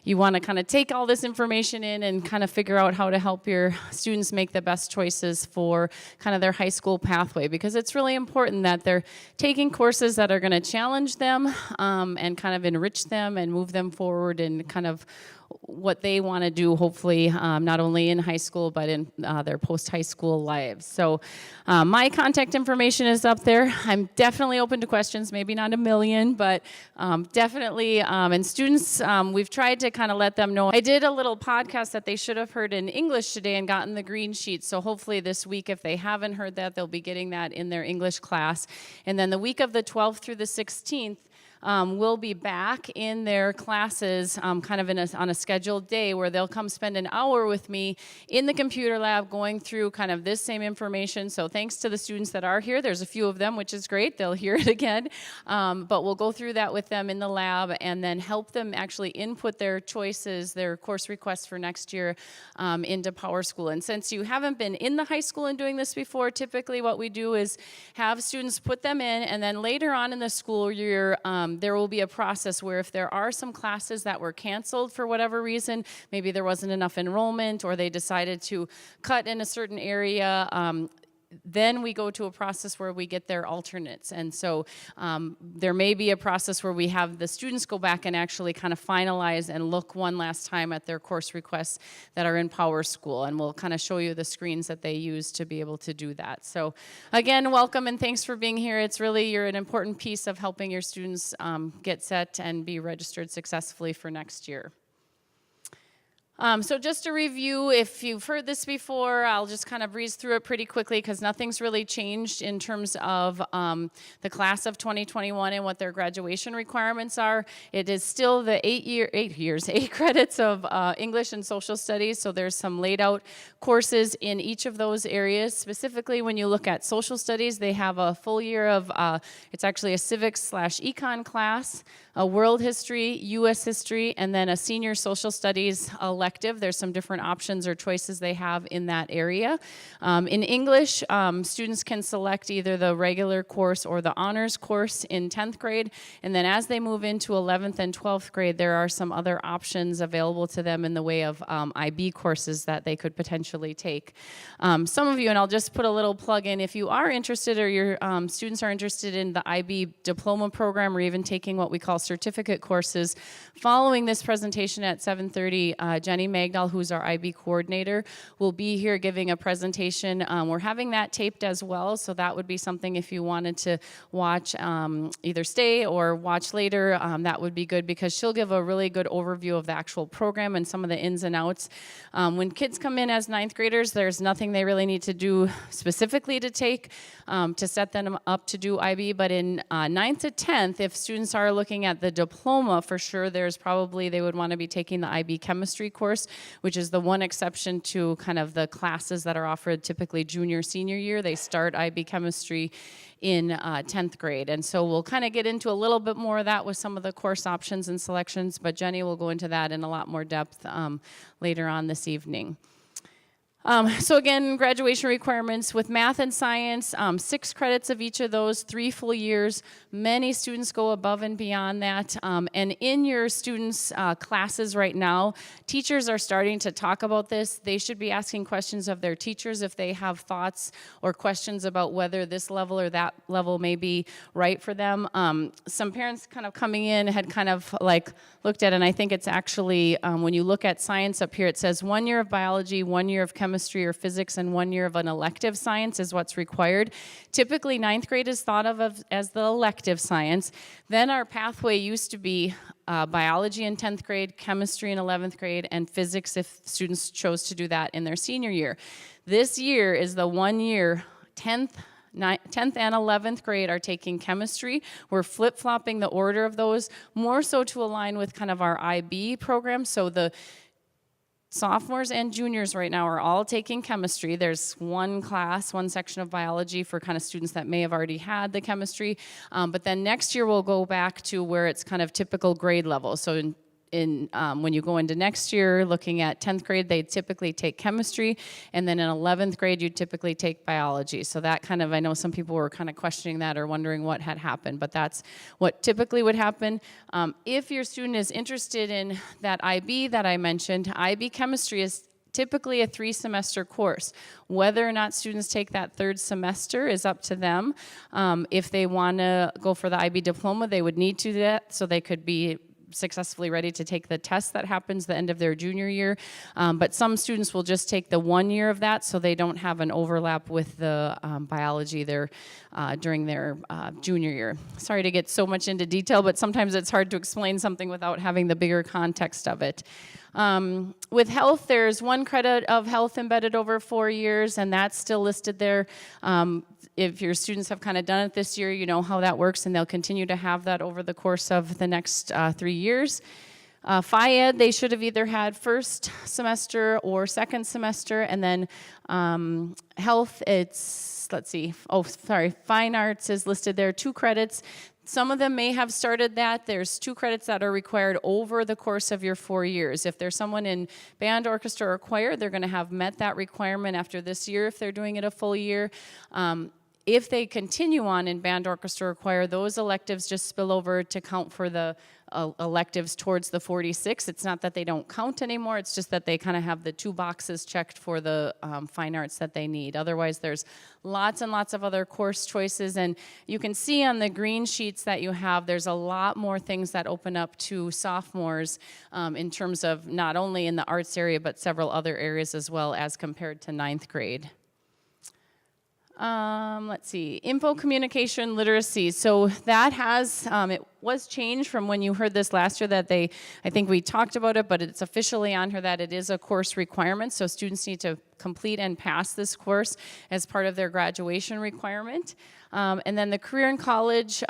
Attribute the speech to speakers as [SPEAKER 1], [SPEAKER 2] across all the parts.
[SPEAKER 1] you want to kind of take all this information in and kind of figure out how to help your students make the best choices for kind of their high school pathway, because it's really important that they're taking courses that are going to challenge them and kind of enrich them and move them forward in kind of what they want to do, hopefully, not only in high school, but in their post-high school lives. So my contact information is up there. I'm definitely open to questions, maybe not a million, but definitely. And students, we've tried to kind of let them know. I did a little podcast that they should have heard in English today and gotten the green sheet. So hopefully this week, if they haven't heard that, they'll be getting that in their English class. And then the week of the 12th through the 16th, we'll be back in their classes kind of on a scheduled day where they'll come spend an hour with me in the computer lab going through kind of this same information. So thanks to the students that are here. There's a few of them, which is great. They'll hear it again. But we'll go through that with them in the lab and then help them actually input their choices, their course requests for next year into PowerSchool. And since you haven't been in the high school and doing this before, typically what we do is have students put them in, and then later on in the school year, there will be a process where if there are some classes that were canceled for whatever reason, maybe there wasn't enough enrollment or they decided to cut in a certain area, then we go to a process where we get their alternates. And so there may be a process where we have the students go back and actually kind of finalize and look one last time at their course requests that are in PowerSchool. And we'll kind of show you the screens that they use to be able to do that. So again, welcome and thanks for being here. It's really, you're an important piece of helping your students get set and be registered successfully for next year. So just to review, if you've heard this before, I'll just kind of breeze through it pretty quickly because nothing's really changed in terms of the class of 2021 and what their graduation requirements are. It is still the 8 credits of English and social studies, so there's some laid out courses in each of those areas. Specifically, when you look at social studies, they have a full year of, it's actually a civics/econ class, a world history, U.S. history, and then a senior social studies elective. There's some different options or choices they have in that area. In English, students can select either the regular course or the honors course in 10th grade, and then as they move into 11th and 12th grade, there are some other options available to them in the way of IB courses that they could potentially take. Some of you, and I'll just put a little plug in, if you are interested or your students are interested in the IB diploma program or even taking what we call certificate courses, following this presentation at 7:30, Jenny Magdahl, who's our IB coordinator, will be here giving a presentation. We're having that taped as well, so that would be something if you wanted to watch, either stay or watch later, that would be good because she'll give a really good overview of the actual program and some of the ins and outs. When kids come in as 9th graders, there's nothing they really need to do specifically to take to set them up to do IB, but in 9th to 10th, if students are looking at the diploma, for sure there's probably, they would want to be taking the IB chemistry course, which is the one exception to kind of the classes that are offered typically junior, senior year. They start IB chemistry in 10th grade. And so we'll kind of get into a little bit more of that with some of the course options and selections, but Jenny will go into that in a lot more depth later on this evening. So again, graduation requirements with math and science, 6 credits of each of those, 3 full years. Many students go above and beyond that. And in your students' classes right now, teachers are starting to talk about this. They should be asking questions of their teachers if they have thoughts or questions about whether this level or that level may be right for them. Some parents kind of coming in had kind of like looked at, and I think it's actually, when you look at science up here, it says 1 year of biology, 1 year of chemistry or physics, and 1 year of an elective science is what's required. Typically, 9th grade is thought of as the elective science. Then our pathway used to be biology in 10th grade, chemistry in 11th grade, and physics if students chose to do that in their senior year. This year is the 1 year, 10th and 11th grade are taking chemistry. We're flip-flopping the order of those, more so to align with kind of our IB program. So the sophomores and juniors right now are all taking chemistry. There's one class, one section of biology for kind of students that may have already had the chemistry. But then next year we'll go back to where it's kind of typical grade level. So when you go into next year, looking at 10th grade, they typically take chemistry, and then in 11th grade, you typically take biology. So that kind of, I know some people were kind of questioning that or wondering what had happened, but that's what typically would happen. If your student is interested in that IB that I mentioned, IB chemistry is typically a 3-semester course. Whether or not students take that 3rd semester is up to them. If they want to go for the IB diploma, they would need to do that so they could be successfully ready to take the test that happens the end of their junior year. But some students will just take the 1 year of that so they don't have an overlap with the biology there during their junior year. Sorry to get so much into detail, but sometimes it's hard to explain something without having the bigger context of it. With health, there's 1 credit of health embedded over 4 years, and that's still listed there. If your students have kind of done it this year, you know how that works, and they'll continue to have that over the course of the next 3 years. Phy-Ed, they should have either had 1st semester or 2nd semester, and then health, it's, let's see, fine arts is listed there, 2 credits. Some of them may have started that. There's 2 credits that are required over the course of your 4 years. If there's someone in band, orchestra, or choir, they're gonna have met that requirement after this year if they're doing it a full year. If they continue on in band, orchestra, or choir, those electives just spill over to count for the electives towards the 46. It's not that they don't count anymore, it's just that they kind of have the 2 boxes checked for the fine arts that they need. Otherwise, there's lots and lots of other course choices, and you can see on the green sheets that you have, there's a lot more things that open up to sophomores in terms of not only in the arts area, but several other areas as well as compared to 9th grade. Let's see, info communication literacy. So that has, it was changed from when you heard this last year that I think we talked about it, but it's officially on here that it is a course requirement. So students need to complete and pass this course as part of their graduation requirement. And then the career and college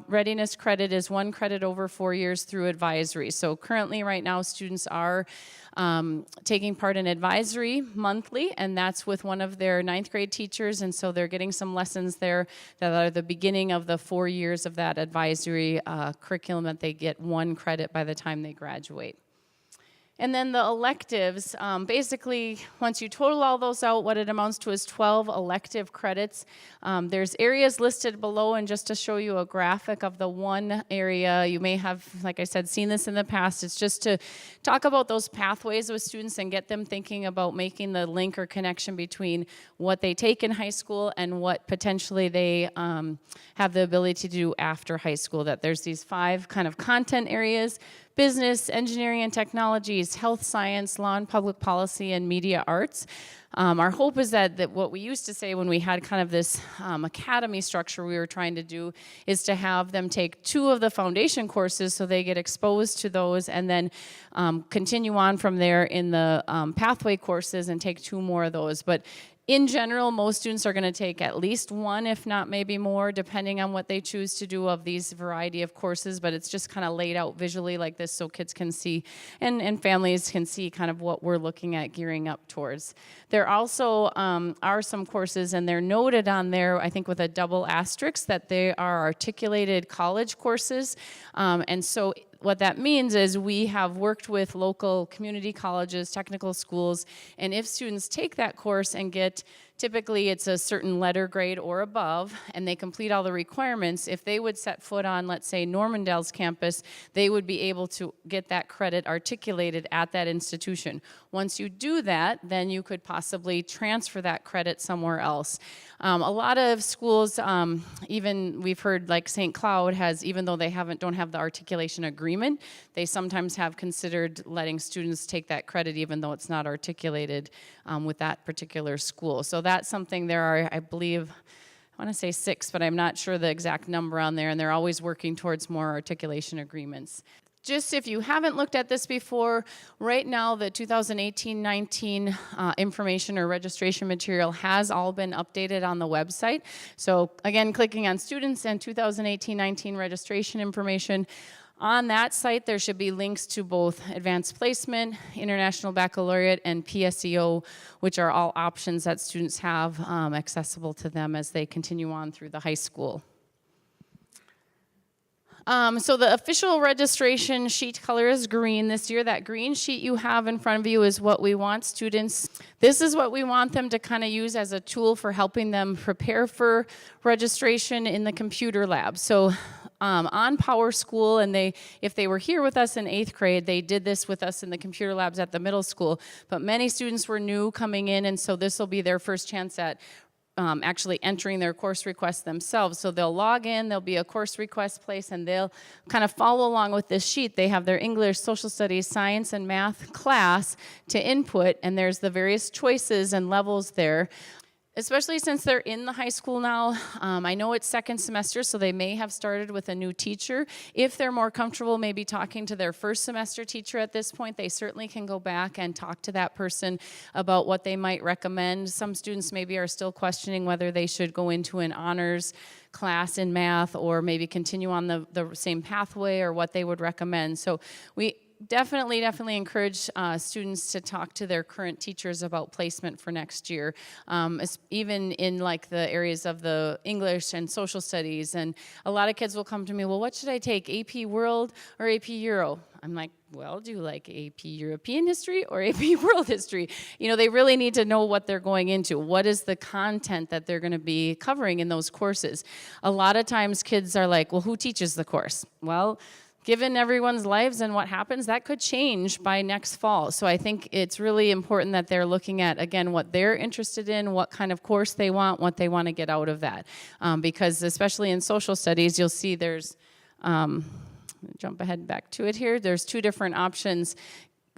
[SPEAKER 1] readiness credit is 1 credit over 4 years through advisory. So currently right now students are taking part in advisory monthly, and that's with one of their 9th grade teachers, and so they're getting some lessons there that are the beginning of the 4 years of that advisory curriculum that they get 1 credit by the time they graduate. And then the electives, basically, once you total all those out, what it amounts to is 12 elective credits. There's areas listed below, and just to show you a graphic of the one area, you may have, like I said, seen this in the past. It's just to talk about those pathways with students and get them thinking about making the link or connection between what they take in high school and what potentially they have the ability to do after high school. That there's these 5 kind of content areas: business, engineering and technologies, health science, law and public policy, and media arts. Our hope is that what we used to say when we had kind of this academy structure we were trying to do is to have them take 2 of the foundation courses so they get exposed to those, and then continue on from there in the pathway courses and take 2 more of those. But in general, most students are going to take at least 1, if not maybe more, depending on what they choose to do of these variety of courses, but it's just kind of laid out visually like this so kids can see and families can see kind of what we're looking at gearing up towards. There also are some courses, and they're noted on there, I think with a double asterisk, that they are articulated college courses, and so what that means is we have worked with local community colleges, technical schools, and if students take that course and get, typically it's a certain letter grade or above, and they complete all the requirements, if they would set foot on, let's say, Normandale's campus, they would be able to get that credit articulated at that institution. Once you do that, then you could possibly transfer that credit somewhere else. A lot of schools, even we've heard like St. Cloud has, even though they don't have the articulation agreement, they sometimes have considered letting students take that credit even though it's not articulated with that particular school. So that's something. There are, I believe, I want to say 6, but I'm not sure the exact number on there, and they're always working towards more articulation agreements. Just if you haven't looked at this before, right now the 2018-19 information or registration material has all been updated on the website. So again, clicking on students and 2018-19 registration information, on that site there should be links to both advanced placement, international baccalaureate, and PSEO, which are all options that students have accessible to them as they continue on through the high school. So the official registration sheet color is green this year. That green sheet you have in front of you is what we want students. This is what we want them to kind of use as a tool for helping them prepare for registration in the computer lab. So on Power School, and if they were here with us in 8th grade, they did this with us in the computer labs at the middle school. But many students were new coming in, and so this will be their first chance at actually entering their course request themselves. So they'll log in, there'll be a course request place, and they'll kind of follow along with this sheet. They have their English, social studies, science, and math class to input, and there's the various choices and levels there. Especially since they're in the high school now. I know it's second semester, so they may have started with a new teacher. If they're more comfortable maybe talking to their first semester teacher at this point, they certainly can go back and talk to that person about what they might recommend. Some students maybe are still questioning whether they should go into an honors class in math or maybe continue on the same pathway, or what they would recommend. So we definitely encourage students to talk to their current teachers about placement for next year, even in like the areas of the English and social studies. And a lot of kids will come to me, well, what should I take, AP World or AP Euro? I'm like, well, do you like AP European history or AP World history? You know, they really need to know what they're going into. What is the content that they're going to be covering in those courses? A lot of times kids are like, well, who teaches the course? Well, given everyone's lives and what happens, that could change by next fall. So I think it's really important that they're looking at, again, what they're interested in, what kind of course they want, what they want to get out of that. Because especially in social studies, you'll see there's, jump ahead back to it here, there's two different options.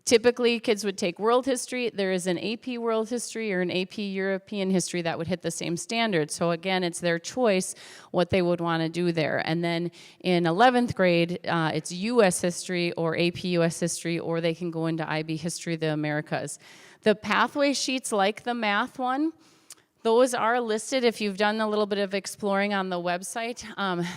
[SPEAKER 1] Typically, kids would take world history. There is an AP world history or an AP European history that would hit the same standard. So again, it's their choice what they would want to do there. And then in 11th grade, it's US history or AP US history, or they can go into IB history of the Americas. The pathway sheets, like the math one, those are listed if you've done a little bit of exploring on the website.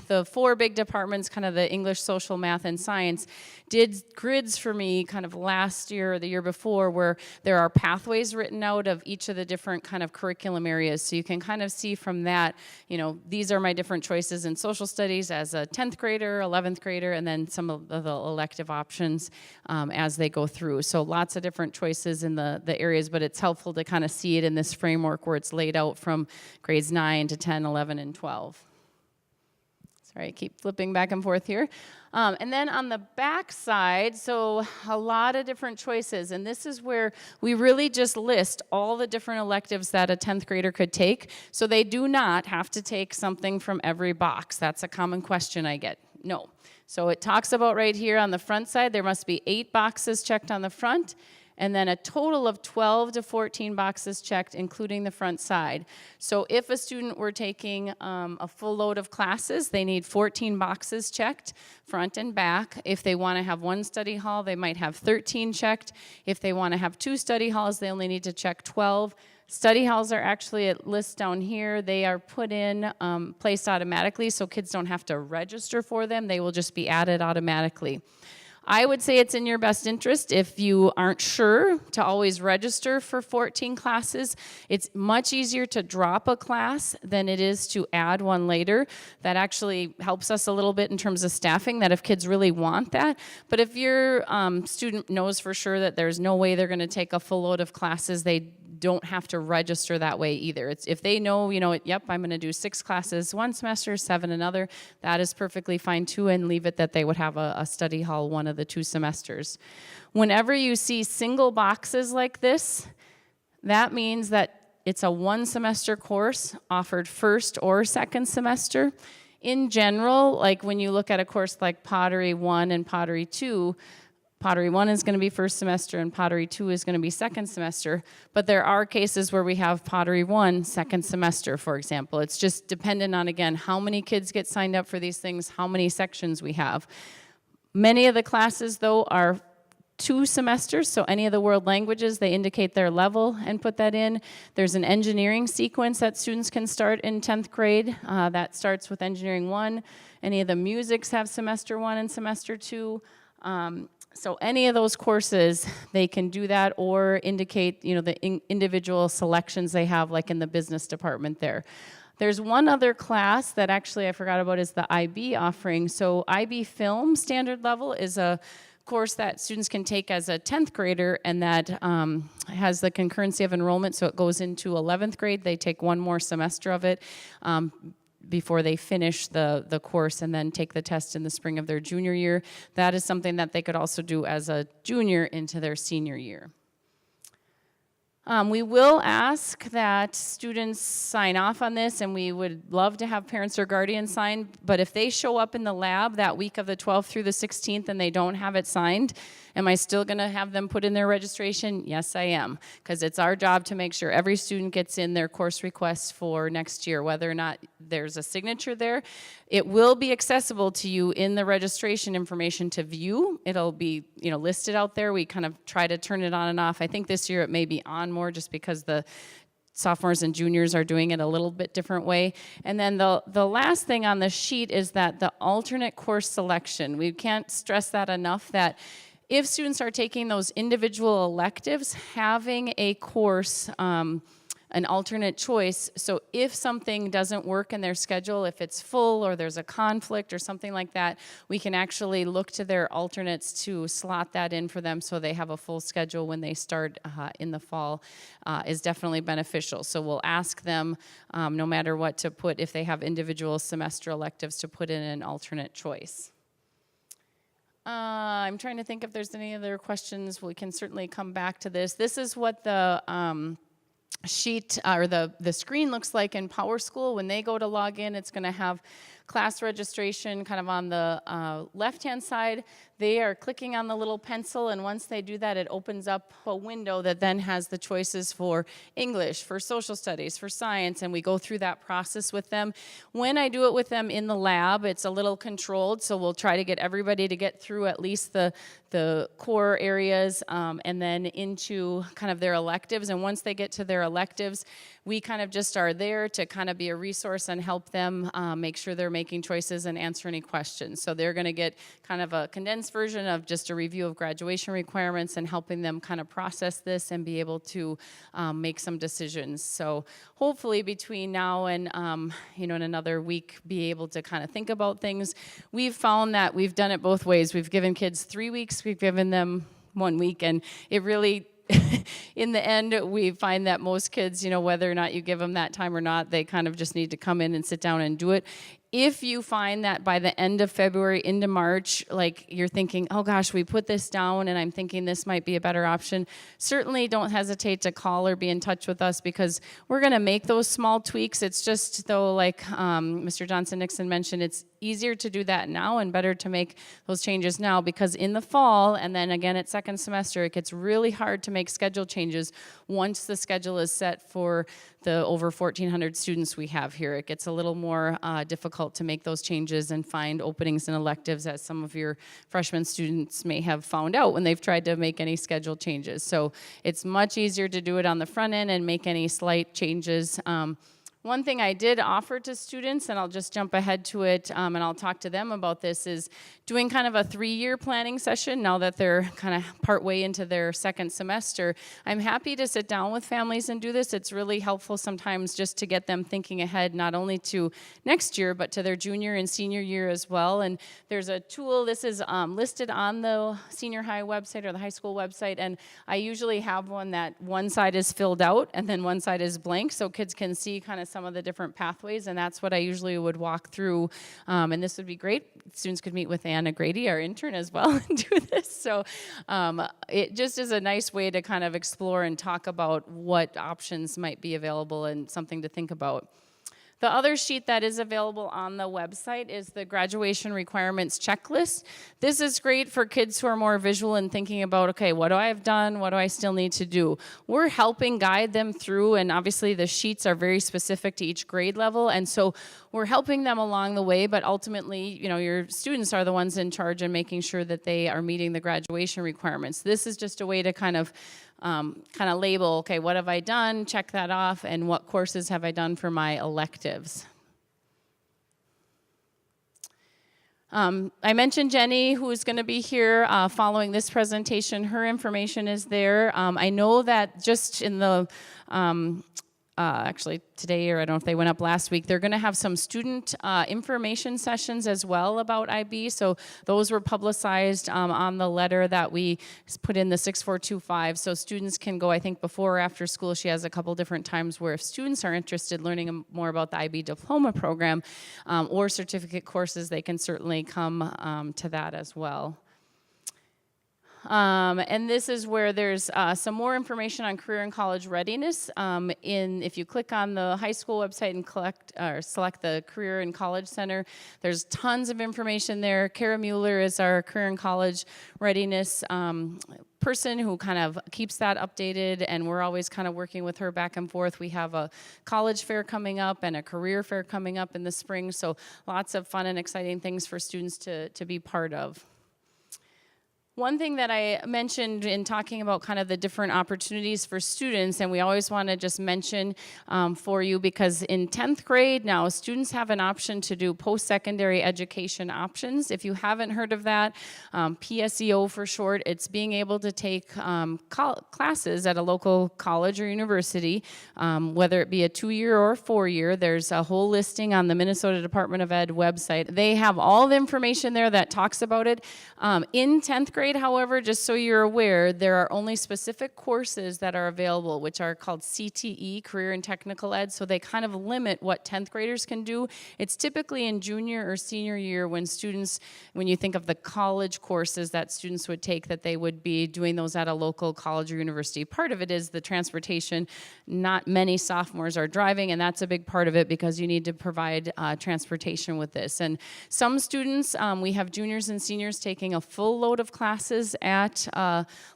[SPEAKER 1] The 4 big departments, kind of the English, social, math, and science, did grids for me kind of last year or the year before, where there are pathways written out of each of the different kind of curriculum areas. So you can kind of see from that, you know, these are my different choices in social studies as a 10th grader, 11th grader, and then some of the elective options as they go through. So lots of different choices in the areas, but it's helpful to kind of see it in this framework where it's laid out from grades 9 to 10, 11, and 12. Sorry, I keep flipping back and forth here. And then on the back side, so a lot of different choices, and this is where we really just list all the different electives that a 10th grader could take, so they do not have to take something from every box. That's a common question I get. No. So it talks about right here on the front side, there must be 8 boxes checked on the front, and then a total of 12 to 14 boxes checked, including the front side. So if a student were taking a full load of classes, they need 14 boxes checked, front and back. If they want to have 1 study hall, they might have 13 checked. If they want to have 2 study halls, they only need to check 12. Study halls are actually at list down here. They are put in, placed automatically, so kids don't have to register for them. They will just be added automatically. I would say it's in your best interest, if you aren't sure, to always register for 14 classes. It's much easier to drop a class than it is to add one later. That actually helps us a little bit in terms of staffing, that if kids really want that. But if your student knows for sure that there's no way they're going to take a full load of classes, they don't have to register that way either. It's if they know, you know, yep, I'm going to do 6 classes one semester, 7 another, that is perfectly fine too, and leave it that they would have a study hall one of the 2 semesters. Whenever you see single boxes like this, that means that it's a 1 semester course offered first or second semester. In general, like when you look at a course like Pottery 1 and Pottery 2, Pottery 1 is going to be first semester and Pottery 2 is going to be second semester, but there are cases where we have Pottery 1 second semester, for example. It's just dependent on, again, how many kids get signed up for these things, how many sections we have. Many of the classes, though, are 2 semesters, so any of the world languages, they indicate their level and put that in. There's an engineering sequence that students can start in 10th grade. That starts with Engineering 1. Any of the musics have semester 1 and semester 2. So any of those courses, they can do that or indicate, you know, the individual selections they have, like in the business department there. There's one other class that actually I forgot about is the IB offering. So IB Film Standard Level is a course that students can take as a 10th grader, and that has the concurrency of enrollment, so it goes into 11th grade. They take one more semester of it before they finish the course and then take the test in the spring of their junior year. That is something that they could also do as a junior into their senior year. We will ask that students sign off on this, and we would love to have parents or guardians sign, but if they show up in the lab that week of the 12th through the 16th and they don't have it signed, am I still going to have them put in their registration? Yes, I am, because it's our job to make sure every student gets in their course requests for next year, whether or not there's a signature there. It will be accessible to you in the registration information to view. It'll be, listed out there. We kind of try to turn it on and off. I think this year it may be on more just because the sophomores and juniors are doing it a little bit different way. And then the last thing on the sheet is that the alternate course selection. We can't stress that enough, that if students are taking those individual electives, having a course, an alternate choice, so if something doesn't work in their schedule, if it's full or there's a conflict or something like that, we can actually look to their alternates to slot that in for them so they have a full schedule when they start in the fall, is definitely beneficial. So we'll ask them, no matter what, to put, if they have individual semester electives, to put in an alternate choice. I'm trying to think if there's any other questions. We can certainly come back to this. This is what the sheet or the screen looks like in PowerSchool. When they go to log in, it's going to have class registration kind of on the left-hand side. They are clicking on the little pencil, and once they do that, it opens up a window that then has the choices for English, for social studies, for science, and we go through that process with them. When I do it with them in the lab, it's a little controlled, so we'll try to get everybody to get through at least the core areas and then into kind of their electives. And once they get to their electives, we kind of just are there to kind of be a resource and help them make sure they're making choices and answer any questions. So they're going to get kind of a condensed version of just a review of graduation requirements and helping them kind of process this and be able to make some decisions. So hopefully between now and in another week, be able to kind of think about things. We've found that we've done it both ways. We've given kids 3 weeks, we've given them 1 week, and it really in the end, we find that most kids, whether or not you give them that time or not, they kind of just need to come in and sit down and do it. If you find that by the end of February into March, like you're thinking, oh gosh, we put this down and I'm thinking this might be a better option, certainly don't hesitate to call or be in touch with us, because we're going to make those small tweaks. It's just, though, like Mr. Johnson-Nixon mentioned, it's easier to do that now and better to make those changes now, because in the fall and then again at second semester, it gets really hard to make schedule changes once the schedule is set for the over 1,400 students we have here. It gets a little more difficult to make those changes and find openings and electives, as some of your freshman students may have found out when they've tried to make any schedule changes. So it's much easier to do it on the front end and make any slight changes. One thing I did offer to students, and I'll just jump ahead to it, and I'll talk to them about this, is doing kind of a 3-year planning session now that they're kind of partway into their second semester. I'm happy to sit down with families and do this. It's really helpful sometimes just to get them thinking ahead, not only to next year, but to their junior and senior year as well. And there's a tool, this is listed on the senior high website or the high school website, and I usually have one that one side is filled out and then one side is blank, so kids can see kind of some of the different pathways, and that's what I usually would walk through. And this would be great. Students could meet with Anna Grady, our intern, as well, and do this. So it just is a nice way to kind of explore and talk about what options might be available and something to think about. The other sheet that is available on the website is the graduation requirements checklist. This is great for kids who are more visual and thinking about, okay, what do I have done? What do I still need to do? We're helping guide them through, and obviously the sheets are very specific to each grade level, and so we're helping them along the way, but ultimately, your students are the ones in charge and making sure that they are meeting the graduation requirements. This is just a way to kind of label, okay, what have I done, check that off, and what courses have I done for my electives. I mentioned Jenny, who's going to be here following this presentation. Her information is there. I know that just in the actually today, or I don't know if they went up last week, they're going to have some student information sessions as well about IB. So those were publicized on the letter that we put in the 6425. So students can go, I think before or after school, she has a couple different times where if students are interested in learning more about the IB diploma program or certificate courses, they can certainly come to that as well. And this is where there's some more information on career and college readiness. If you click on the high school website and select the Career and College Center, there's tons of information there. Kara Mueller is our career and college readiness person who kind of keeps that updated, and we're always kind of working with her back and forth. We have a college fair coming up and a career fair coming up in the spring, so lots of fun and exciting things for students to be part of. One thing that I mentioned in talking about kind of the different opportunities for students, and we always want to just mention for you, because in 10th grade now, students have an option to do post-secondary education options. If you haven't heard of that, PSEO for short, it's being able to take classes at a local college or university, whether it be a 2-year or a 4-year. There's a whole listing on the Minnesota Department of Ed website. They have all the information there that talks about it. In 10th grade, however, just so you're aware, there are only specific courses that are available, which are called CTE, Career and Technical Ed, so they kind of limit what 10th graders can do. It's typically in junior or senior year when you think of the college courses that students would take, that they would be doing those at a local college or university. Part of it is the transportation. Not many sophomores are driving, and that's a big part of it because you need to provide transportation with this. And some students, we have juniors and seniors taking a full load of classes at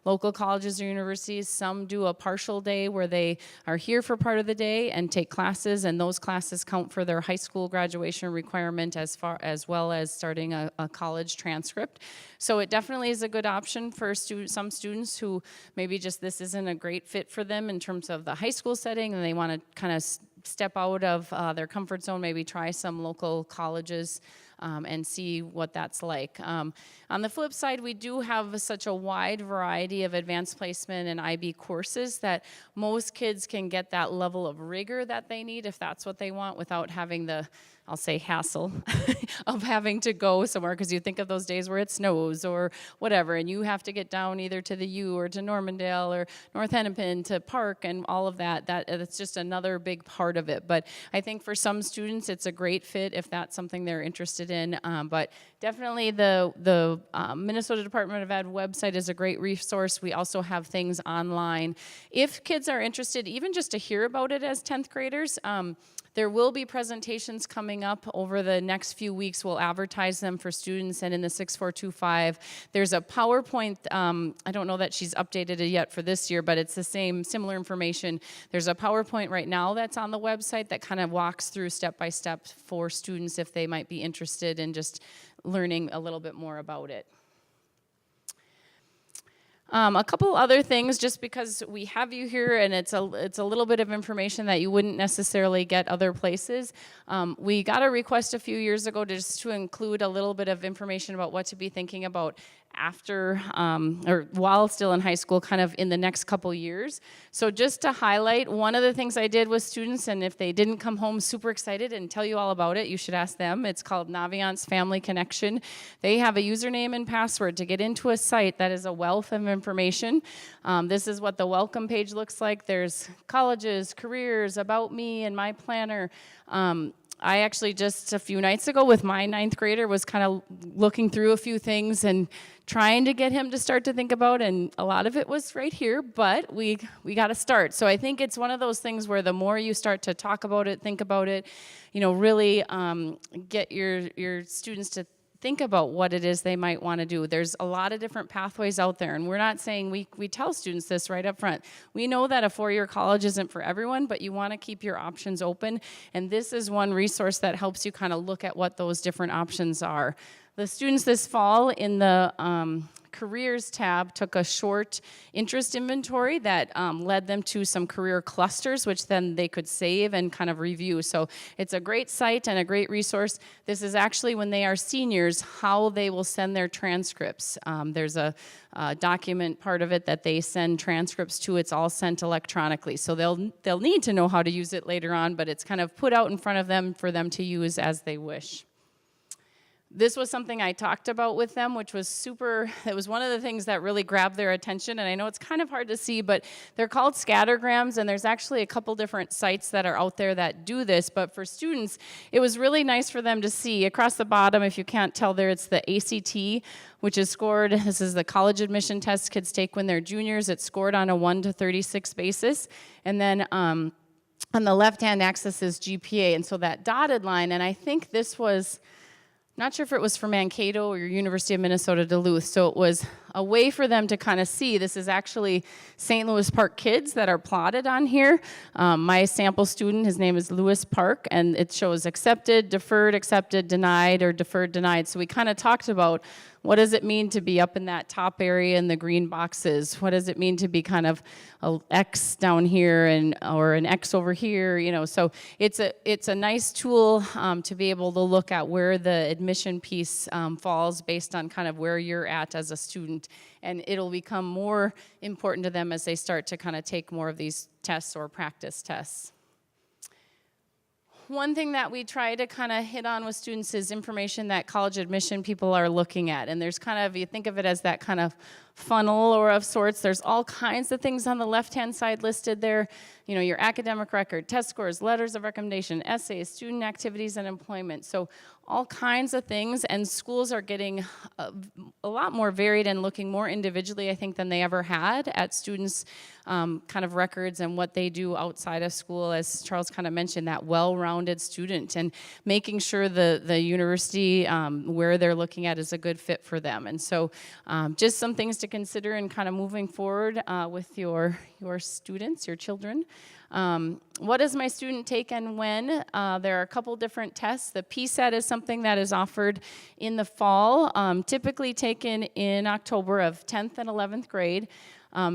[SPEAKER 1] local colleges or universities. Some do a partial day where they are here for part of the day and take classes, and those classes count for their high school graduation requirement as well as starting a college transcript. So it definitely is a good option for some students who maybe just this isn't a great fit for them in terms of the high school setting, and they want to kind of step out of their comfort zone, maybe try some local colleges and see what that's like. On the flip side, we do have such a wide variety of advanced placement and IB courses that most kids can get that level of rigor that they need if that's what they want, without having the, I'll say, hassle of having to go somewhere, because you think of those days where it snows or whatever, and you have to get down either to the U or to Normandale or North Hennepin to Park and all of that. That's just another big part of it. But I think for some students, it's a great fit if that's something they're interested in. But definitely the Minnesota Department of Ed website is a great resource. We also have things online. If kids are interested, even just to hear about it as 10th graders, there will be presentations coming up over the next few weeks. We'll advertise them for students, and in the 6425, there's a PowerPoint. I don't know that she's updated it yet for this year, but it's the similar information. There's a PowerPoint right now that's on the website that kind of walks through step by step for students if they might be interested in just learning a little bit more about it. A couple other things, just because we have you here and it's a little bit of information that you wouldn't necessarily get other places. We got a request a few years ago just to include a little bit of information about what to be thinking about after or while still in high school, kind of in the next couple years. So just to highlight, one of the things I did with students, and if they didn't come home super excited and tell you all about it, you should ask them. It's called Naviance Family Connection. They have a username and password to get into a site that is a wealth of information. This is what the welcome page looks like. There's colleges, careers, about me, and my planner. I actually just a few nights ago with my 9th grader was kind of looking through a few things and trying to get him to start to think about, and a lot of it was right here, but we got to start. So I think it's one of those things where the more you start to talk about it, think about it, really get your students to think about what it is they might want to do. There's a lot of different pathways out there, and we're not saying, we tell students this right up front. We know that a 4-year college isn't for everyone, but you want to keep your options open, and this is one resource that helps you kind of look at what those different options are. The students this fall in the careers tab took a short interest inventory that led them to some career clusters, which then they could save and kind of review. So it's a great site and a great resource. This is actually when they are seniors, how they will send their transcripts. There's a document part of it that they send transcripts to. It's all sent electronically. So they'll need to know how to use it later on, but it's kind of put out in front of them for them to use as they wish. This was something I talked about with them, which was it was one of the things that really grabbed their attention, and I know it's kind of hard to see, but they're called scattergrams, and there's actually a couple different sites that are out there that do this, but for students, it was really nice for them to see. Across the bottom, if you can't tell there, it's the ACT, which is scored, this is the college admission test kids take when they're juniors. It's scored on a 1 to 36 basis, and then on the left-hand axis is GPA, and so that dotted line, and I think this was, not sure if it was for Mankato or University of Minnesota Duluth, so it was a way for them to kind of see this is actually St. Louis Park kids that are plotted on here. My sample student, his name is Lewis Park, and it shows accepted, denied, or deferred, denied. So we kind of talked about what does it mean to be up in that top area in the green boxes? What does it mean to be kind of an X down here or an X over here? You know, so it's a nice tool to be able to look at where the admission piece falls based on kind of where you're at as a student, and it'll become more important to them as they start to kind of take more of these tests or practice tests. One thing that we try to kind of hit on with students is information that college admission people are looking at. And there's kind of, you think of it as that kind of funnel or of sorts. There's all kinds of things on the left-hand side listed there. You know, your academic record, test scores, letters of recommendation, essays, student activities, and employment. So all kinds of things, and schools are getting a lot more varied and looking more individually, I think, than they ever had at students' kind of records and what they do outside of school, as Charles kind of mentioned, that well-rounded student, and making sure the university where they're looking at is a good fit for them. And so just some things to consider in kind of moving forward with your students, your children. What does my student take and when? There are a couple different tests. The PSAT is something that is offered in the fall, typically taken in October of 10th and 11th grade.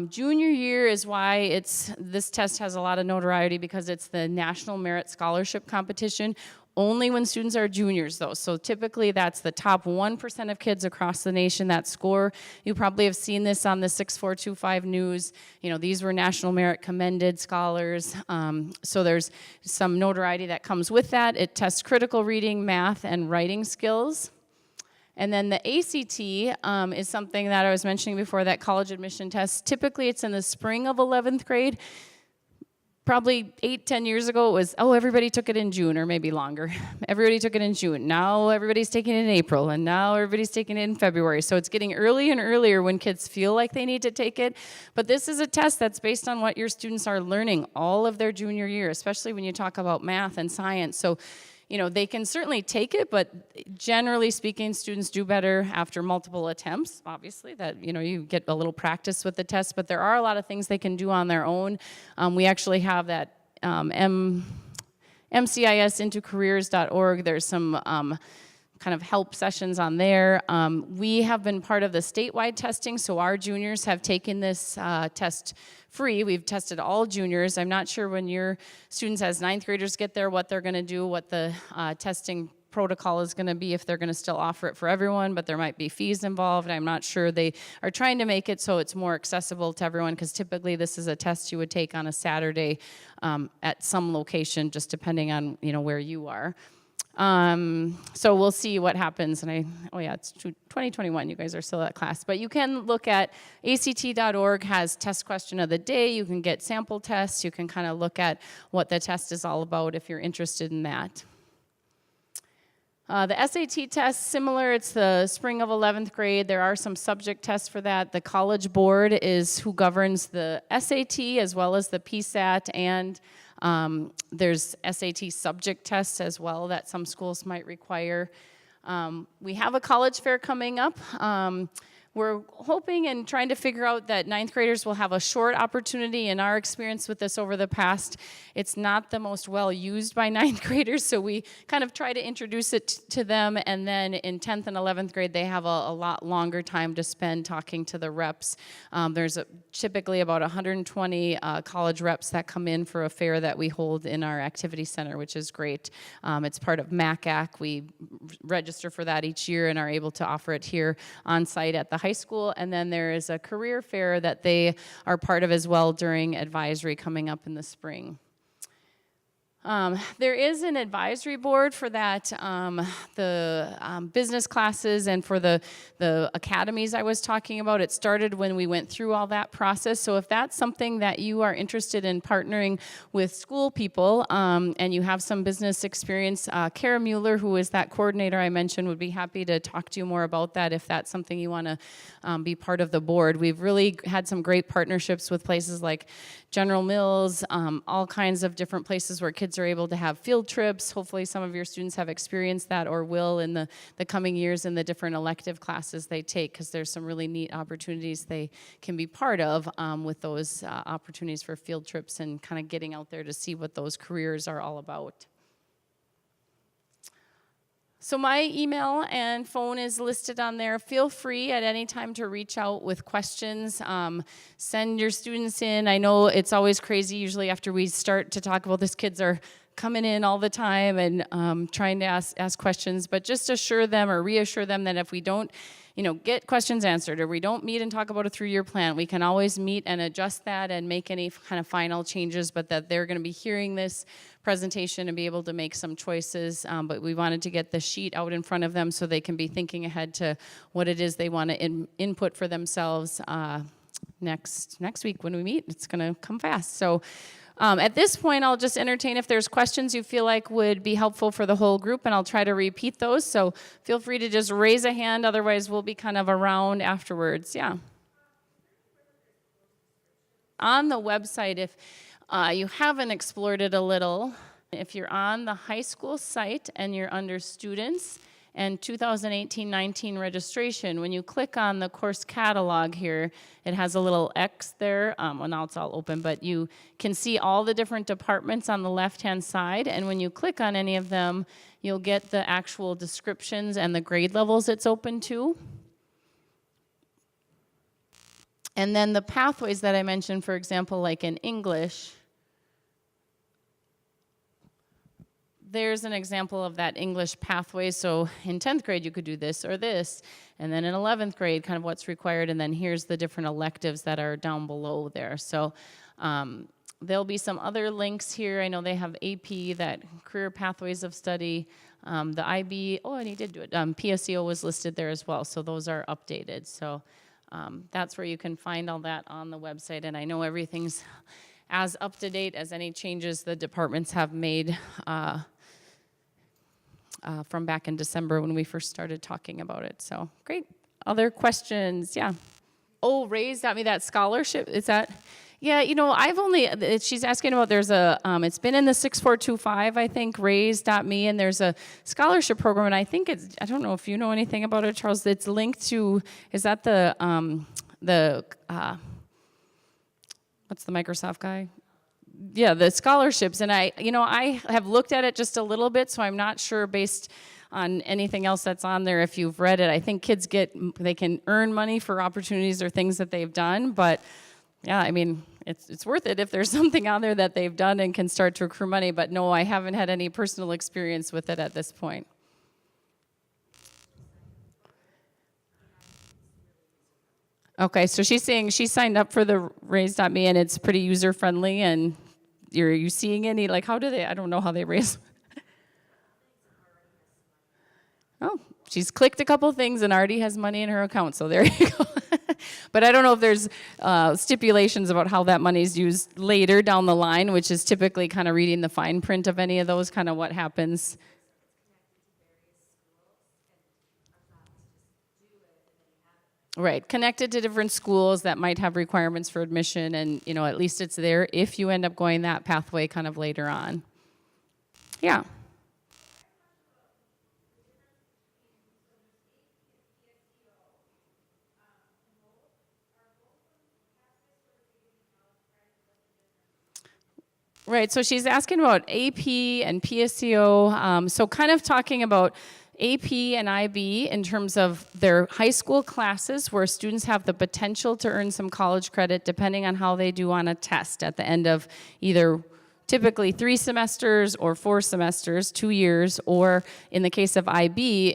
[SPEAKER 1] Junior year is why this test has a lot of notoriety, because it's the National Merit Scholarship Competition. Only when students are juniors, though. So typically that's the top 1% of kids across the nation that score. You probably have seen this on the 6425 news. You know, these were National Merit Commended scholars. So there's some notoriety that comes with that. It tests critical reading, math, and writing skills. And then the ACT is something that I was mentioning before, that college admission test. Typically it's in the spring of 11th grade. Probably 8-10 years ago, it was, oh, everybody took it in June, or maybe longer. Everybody took it in June. Now everybody's taking it in April, and now everybody's taking it in February. So it's getting early and earlier when kids feel like they need to take it. But this is a test that's based on what your students are learning all of their junior year, especially when you talk about math and science. So, you know, they can certainly take it, but generally speaking, students do better after multiple attempts. Obviously, that, you know, you get a little practice with the test, but there are a lot of things they can do on their own. We actually have that MCISintocareers.org. There's some kind of help sessions on there. We have been part of the statewide testing, so our juniors have taken this test free. We've tested all juniors. I'm not sure when your students as 9th graders get there what they're going to do, what the testing protocol is going to be, if they're going to still offer it for everyone, but there might be fees involved. I'm not sure. They are trying to make it so it's more accessible to everyone, because typically this is a test you would take on a Saturday at some location, just depending on, you know, where you are. So we'll see what happens, and it's 2021, you guys are still at class, but you can look at ACT.org has test question of the day. You can get sample tests. You can kind of look at what the test is all about if you're interested in that. The SAT test, similar, it's the spring of 11th grade. There are some subject tests for that. The College Board is who governs the SAT as well as the PSAT, and there's SAT subject tests as well that some schools might require. We have a college fair coming up. We're hoping and trying to figure out that ninth graders will have a short opportunity. In our experience with this over the past, it's not the most well used by ninth graders, so we kind of try to introduce it to them, and then in 10th and 11th grade, they have a lot longer time to spend talking to the reps. There's typically about 120 college reps that come in for a fair that we hold in our activity center, which is great. It's part of MACAC. We register for that each year and are able to offer it here on site at the high school, and then there is a career fair that they are part of as well during advisory coming up in the spring. There is an advisory board for that, the business classes and for the academies I was talking about. It started when we went through all that process. So if that's something that you are interested in partnering with school people and you have some business experience, Kara Mueller, who is that coordinator I mentioned, would be happy to talk to you more about that if that's something you want to be part of the board. We've really had some great partnerships with places like General Mills, all kinds of different places where kids are able to have field trips. Hopefully some of your students have experienced that or will in the coming years in the different elective classes they take, because there's some really neat opportunities they can be part of with those opportunities for field trips and kind of getting out there to see what those careers are all about. So my email and phone is listed on there. Feel free at any time to reach out with questions. Send your students in. I know it's always crazy usually after we start to talk about this. Kids are coming in all the time and trying to ask questions, but just assure them or reassure them that if we don't get questions answered or we don't meet and talk about a 3-year plan, we can always meet and adjust that and make any kind of final changes, but that they're going to be hearing this presentation and be able to make some choices. But we wanted to get the sheet out in front of them so they can be thinking ahead to what it is they want to input for themselves next week when we meet. It's going to come fast. So at this point, I'll just entertain if there's questions you feel like would be helpful for the whole group, and I'll try to repeat those. So feel free to just raise a hand. Otherwise, we'll be kind of around afterwards. Yeah. On the website, if you haven't explored it a little, if you're on the high school site and you're under students and 2018-19 registration, when you click on the course catalog here, it has a little X there. Well, now it's all open, but you can see all the different departments on the left-hand side, and when you click on any of them, you'll get the actual descriptions and the grade levels it's open to. And then the pathways that I mentioned, for example, like in English, there's an example of that English pathway. So in 10th grade, you could do this or this. And then in 11th grade, kind of what's required. And then here's the different electives that are down below there. So there'll be some other links here. I know they have AP, that Career Pathways of Study. The IB, and he did do it. PSEO was listed there as well. So those are updated. So that's where you can find all that on the website. And I know everything's as up to date as any changes the departments have made from back in December when we first started talking about it. So great. Other questions? Yeah. Oh, raise.me, that scholarship, is that? Yeah, I've only, she's asking about, there's a, it's been in the 6425, I think, raise.me, and there's a scholarship program, and I think it's, I don't know if you know anything about it, Charles, it's linked to, is that what's the Microsoft guy? Yeah, the scholarships, and I have looked at it just a little bit, so I'm not sure based on anything else that's on there if you've read it. I think kids they can earn money for opportunities or things that they've done, but yeah, I mean, it's worth it if there's something on there that they've done and can start to accrue money, but no, I haven't had any personal experience with it at this point. Okay, so she's saying she signed up for the raise.me and it's pretty user-friendly, and are you seeing any, like, how do they, I don't know how they raise. Oh, she's clicked a couple things and already has money in her account, so there you go. But I don't know if there's stipulations about how that money is used later down the line, which is typically kind of reading the fine print of any of those, kind of what happens. Right, connected to different schools that might have requirements for admission, and at least it's there if you end up going that pathway kind of later on. Yeah. Right, so she's asking about AP and PSEO. So kind of talking about AP and IB in terms of their high school classes where students have the potential to earn some college credit depending on how they do on a test at the end of either typically 3 semesters or 4 semesters, 2 years, or in the case of IB,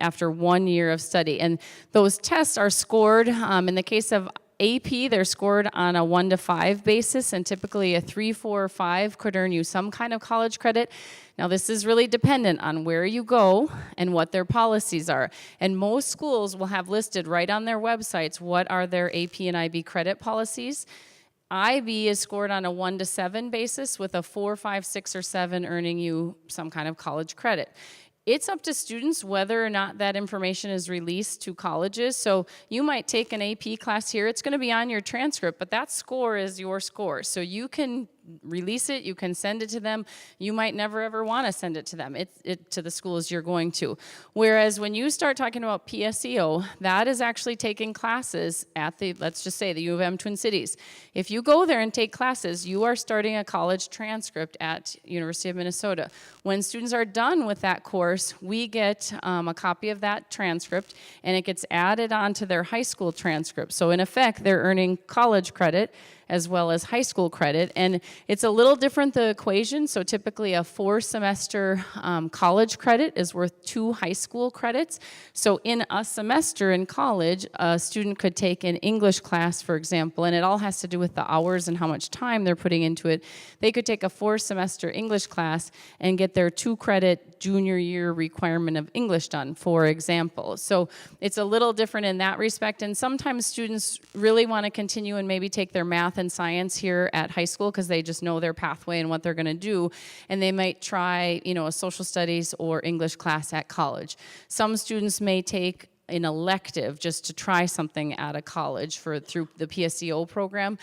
[SPEAKER 1] after 1 year of study. And those tests are scored, in the case of AP, they're scored on a 1 to 5 basis, and typically a 3, 4, or 5 could earn you some kind of college credit. Now, this is really dependent on where you go and what their policies are. And most schools will have listed right on their websites what are their AP and IB credit policies. IB is scored on a 1 to 7 basis with a 4, 5, 6, or 7 earning you some kind of college credit. It's up to students whether or not that information is released to colleges. So you might take an AP class here. It's going to be on your transcript, but that score is your score. So you can release it, you can send it to them. You might never ever want to send it to them, to the schools you're going to. Whereas when you start talking about PSEO, that is actually taking classes at let's just say the U of M Twin Cities. If you go there and take classes, you are starting a college transcript at University of Minnesota. When students are done with that course, we get a copy of that transcript and it gets added onto their high school transcript. So in effect, they're earning college credit as well as high school credit. And it's a little different, the equation. So typically a 4-semester college credit is worth 2 high school credits. So in a semester in college, a student could take an English class, for example, and it all has to do with the hours and how much time they're putting into it. They could take a 4-semester English class and get their 2-credit junior year requirement of English done, for example. So it's a little different in that respect. And sometimes students really want to continue and maybe take their math and science here at high school because they just know their pathway and what they're going to do, and they might try, a social studies or English class at college. Some students may take an elective just to try something at a college through the PSEO program.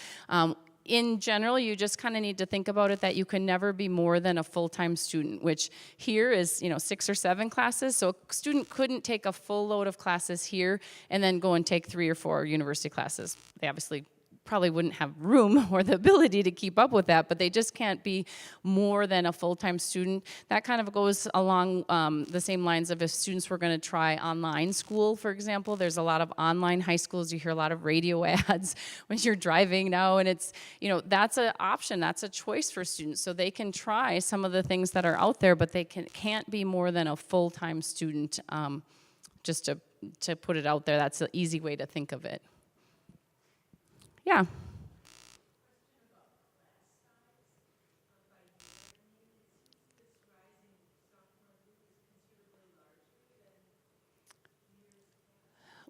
[SPEAKER 1] In general, you just kind of need to think about it that you can never be more than a full-time student, which here is, 6 or 7 classes. So a student couldn't take a full load of classes here and then go and take 3 or 4 university classes. They obviously probably wouldn't have room or the ability to keep up with that, but they just can't be more than a full-time student. That kind of goes along the same lines of if students were going to try online school, for example. There's a lot of online high schools. You hear a lot of radio ads when you're driving now, and it's, that's an option. That's a choice for students. So they can try some of the things that are out there, but they can't be more than a full-time student, just to put it out there. That's an easy way to think of it. Yeah.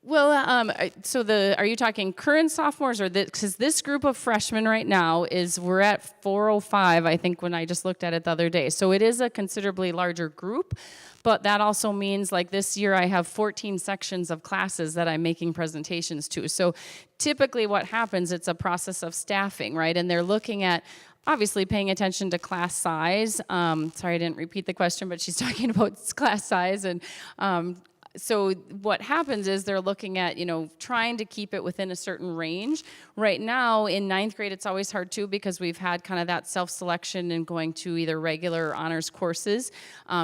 [SPEAKER 1] Well, are you talking current sophomores or because this group of freshmen right now we're at 405, I think, when I just looked at it the other day. So it is a considerably larger group, but that also means like this year I have 14 sections of classes that I'm making presentations to. So typically what happens, it's a process of staffing, right? And they're looking at obviously paying attention to class size. Sorry, I didn't repeat the question, but she's talking about class size. And so what happens is they're looking at, trying to keep it within a certain range. Right now, in 9th grade, it's always hard too because we've had kind of that self-selection and going to either regular or honors courses.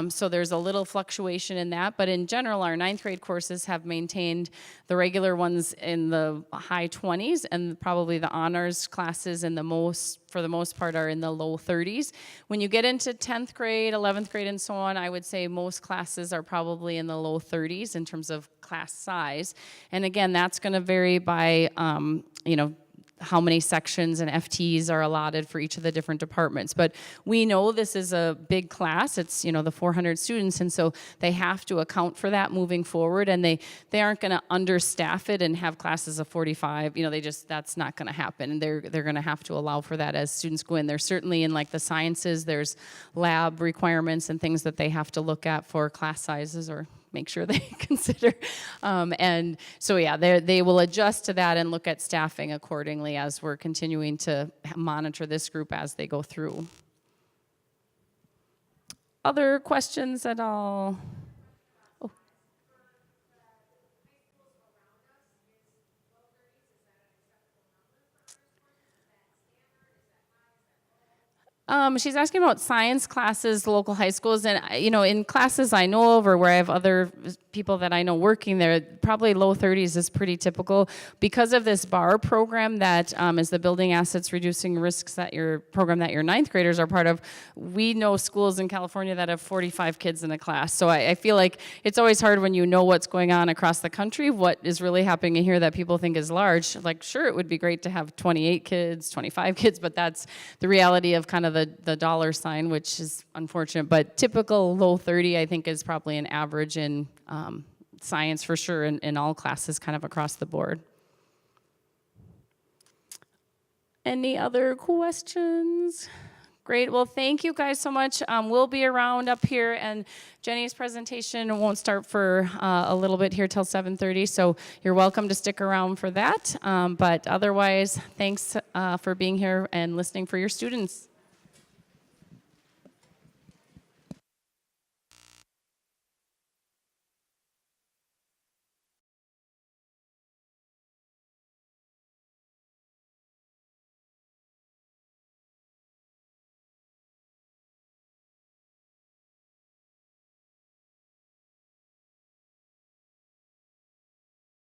[SPEAKER 1] So there's a little fluctuation in that. But in general, our 9th grade courses have maintained the regular ones in the high 20s and probably the honors classes for the most part, are in the low 30s. When you get into 10th grade, 11th grade, and so on, I would say most classes are probably in the low 30s in terms of class size. And again, that's going to vary by, how many sections and FTs are allotted for each of the different departments. But we know this is a big class. It's, the 400 students, and so they have to account for that moving forward, and they aren't going to understaff it and have classes of 45. That's not going to happen. And they're going to have to allow for that as students go in. There's certainly in like the sciences, there's lab requirements and things that they have to look at for class sizes or make sure they consider. And so, yeah, they will adjust to that and look at staffing accordingly as we're continuing to monitor this group as they go through. Other questions at all? Oh. She's asking about science classes, local high schools, and in classes I know of, or where I have other people that I know working there, probably low 30s is pretty typical because of this Barb program that is the Building Assets Reducing Risks program that your ninth graders are part of. We know schools in California that have 45 kids in a class, so I feel like it's always hard when you know what's going on across the country, what is really happening here that people think is large. Like, sure, it would be great to have 28 kids, 25 kids, but that's the reality of kind of the dollar sign, which is unfortunate. But typical low 30, I think, is probably an average in science for sure, in all classes kind of across the board. Any other questions? Great. Well, thank you guys so much. We'll be around up here, and Jenny's presentation won't start for a little bit here till 7:30, so you're welcome to stick around for that. But otherwise, thanks for being here and listening for your students.